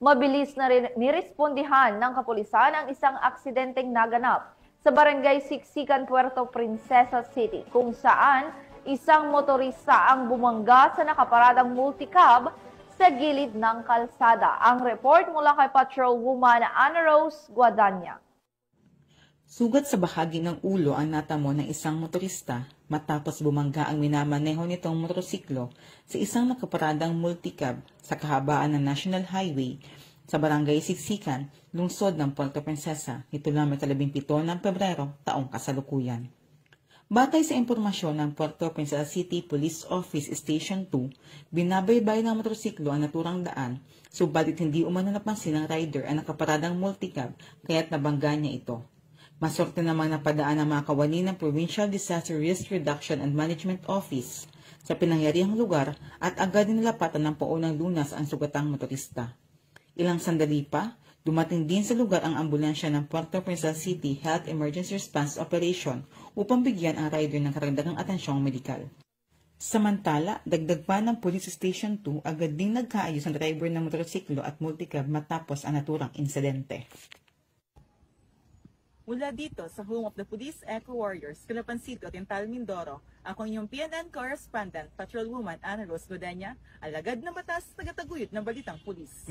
Mabilis na nirespondihan ng kapulisan ang isang aksidenteng naganap sa Barangay Siksikan, Puerto Princesa City, kung saan isang motorista ang bumangga sa nakaparadang multicab sa gilid ng kalsada. Ang report mula kay Patrolwoman Ana Rose Guadagna. Sugat sa bahagi ng ulo ang natamo ng isang motorista matapos bumangga ang minamaneho nitong motorsiklo sa isang nakaparadang multicab sa kahabaan ng National Highway sa Barangay Siksikan, lungsod ng Puerto Princesa, nito lang may 17 ng Pebrero taong kasalukuyan. Batay sa impormasyon ng Puerto Princesa City Police Office Station 2, binabaybay ng motorsiklo ang naturang daan, subalit hindi umano napansin ng rider ang nakaparadang multicab kaya't nabangga niya ito. Maswerte namang napadaan ang mga kawani ng Provincial Disaster Risk Reduction and Management Office sa pinangyarihang lugar at agad nilapatan ng paunang lunas ang sugatang motorista. Ilang sandali pa, dumating din sa lugar ang ambulansya ng Puerto Princesa City Health Emergency Response Operation upang bigyan ang rider ng karagdagang atensyong medikal. Samantala, dagdag pa ng Police Station 2, agad ding nagkaayos ang driver ng motorsiklo at multicab matapos ang naturang insidente. Mula dito sa Home of the Police Eco Warriors, Calapan City, Oriental Mindoro, ako inyong PNN correspondent, Patrolwoman Ana Rose Guadagna, alagad ng batas, tagataguyod ng balitang pulis.